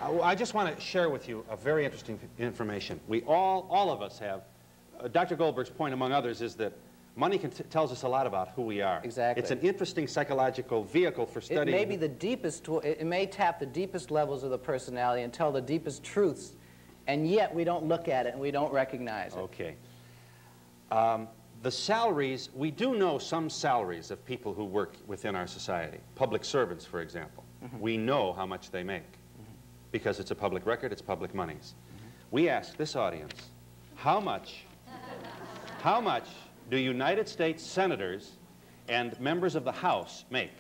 I just want to share with you a very interesting information. We all of us have, Dr. Goldberg's point among others is that money tells us a lot about who we are. Exactly. It's an interesting psychological vehicle for studying. It may be the deepest, it may tap the deepest levels of the personality and tell the deepest truths, and yet we don't look at it and we don't recognize it. Okay. The salaries, we do know some salaries of people who work within our society. Public servants, for example. We know how much they make because it's a public record, it's public monies. We ask this audience, how much do United States senators and members of the House make?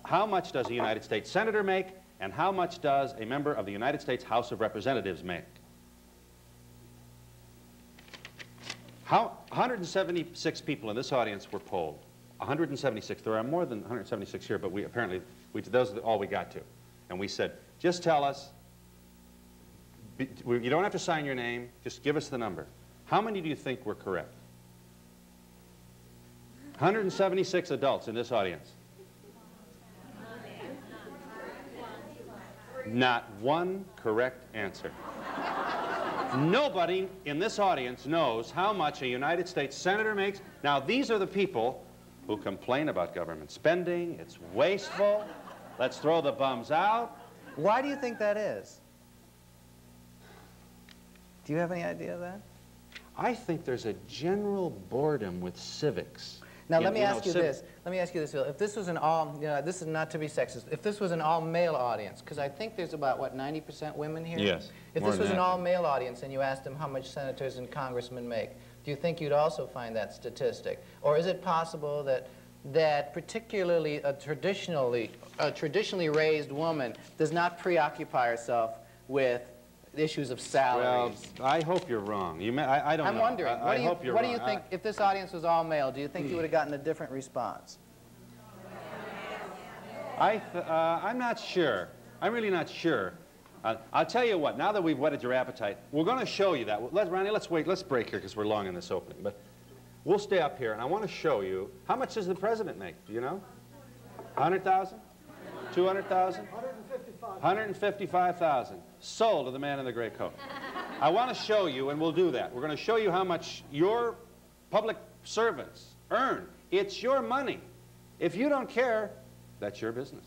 How much does a United States senator make, and how much does a member of the United States House of Representatives make? 176 people in this audience were polled. 176. There are more than 176 here, but those are all we got to. And we said, just tell us, you don't have to sign your name, just give us the number. How many do you think were correct? 176 adults in this audience. Not one correct answer. Nobody in this audience knows how much a United States senator makes. Now, these are the people who complain about government spending. It's wasteful. Let's throw the bums out. Why do you think that is? Do you have any idea of that? I think there's a general boredom with civics. Now, let me ask you this. Let me ask you this, Phil. If this was an all, this is not to be sexist, if this was an all-male audience, because I think there's about, what, 90% women here? Yes. If this was an all-male audience and you asked them how much senators and congressmen make, do you think you'd also find that statistic? Or is it possible that particularly a traditionally raised woman does not preoccupy herself with issues of salaries? Well, I hope you're wrong. I don't know. I'm wondering, what do you think, if this audience was all male, do you think you would have gotten a different response? I'm not sure. I'm really not sure. I'll tell you what, now that we've whetted your appetite, we're going to show you that. Ronnie, let's break here because we're long in this opening. But we'll stay up here, and I want to show you, how much does the president make? Do you know? 100,000? 200,000? 155,000. Sold to the man in the gray coat. I want to show you, and we'll do that. We're going to show you how much your public servants earn. It's your money. If you don't care, that's your business.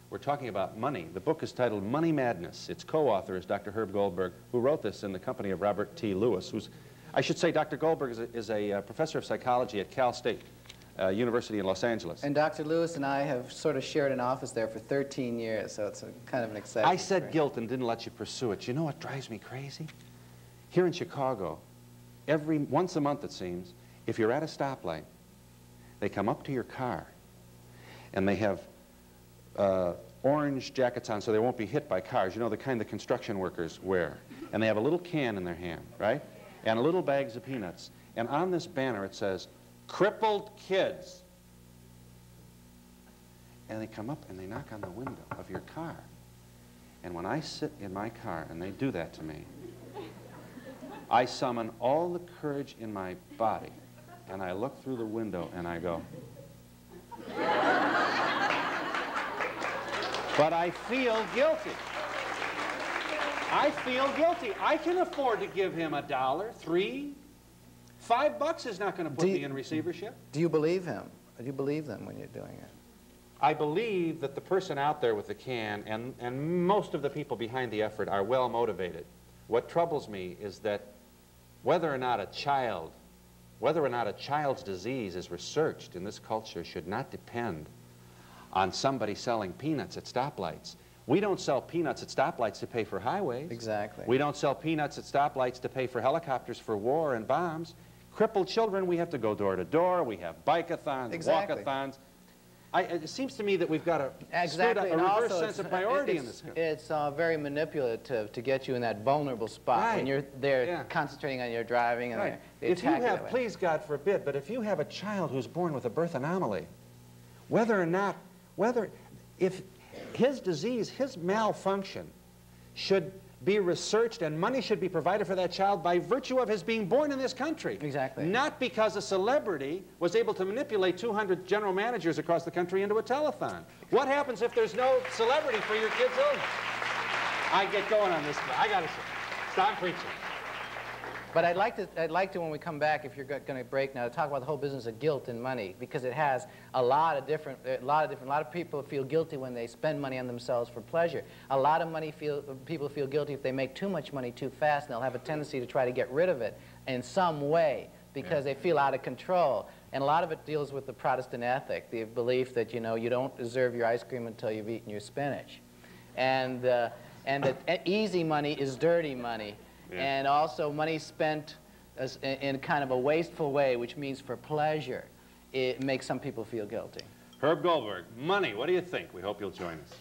We're talking about money. The book is titled Money Madness. Its co-author is Dr. Herb Goldberg, who wrote this in the company of Robert T. Lewis, who's, I should say, Dr. Goldberg is a professor of psychology at Cal State University in Los Angeles. And Dr. Lewis and I have sort of shared an office there for 13 years, so it's kind of an exciting I said experience. guilt and didn't let you pursue it. You know what drives me crazy? Here in Chicago, once a month it seems, if you're at a stoplight, they come up to your car and they have orange jackets on so they won't be hit by cars, you know, the kind that construction workers wear. And they have a little can in their hand, right? And little bags of peanuts. And on this banner it says, crippled kids. And they come up and they knock on the window of your car. And when I sit in my car and they do that to me, I summon all the courage in my body and I look through the window and I go, but I feel guilty. I feel guilty. I can afford to give him $1, $3, $5 is not going to put me in receivership. Do you believe him? Do you believe them when you're doing it? I believe that the person out there with the can and most of the people behind the effort are well motivated. What troubles me is that whether or not a child's disease is researched in this culture should not depend on somebody selling peanuts at stoplights. We don't sell peanuts at stoplights to pay for highways. Exactly. We don't sell peanuts at stoplights to pay for helicopters for war and bombs. Crippled children, we have to go door to door. We have bike-a-thons, exactly. walk-a-thons. It seems to me that we've got a exactly. reverse sense of priority in this. It's very manipulative to get you in that vulnerable spot when you're there concentrating on your driving. And if you have, please God forbid, but if you have a child who's born with a birth anomaly, if his disease, his malfunction should be researched and money should be provided for that child by virtue of his being born in this country. Exactly. Not because a celebrity was able to manipulate 200 general managers across the country into a telethon. What happens if there's no celebrity for your kid's illness? I get going on this. I got to stop preaching. But I'd like to, when we come back, if you're going to break now, to talk about the whole business of guilt and money, because it has a lot of people feel guilty when they spend money on themselves for pleasure. A lot of people feel guilty if they make too much money too fast, and they'll have a tendency to try to get rid of it in some way because they feel out of control. And a lot of it deals with the Protestant ethic, the belief that, you know, you don't deserve your ice cream until you've eaten your spinach. And that easy money is dirty money. Yeah. And also money spent in kind of a wasteful way, which means for pleasure, it makes some people feel guilty. Herb Goldberg, money, what do you think? We hope you'll join us.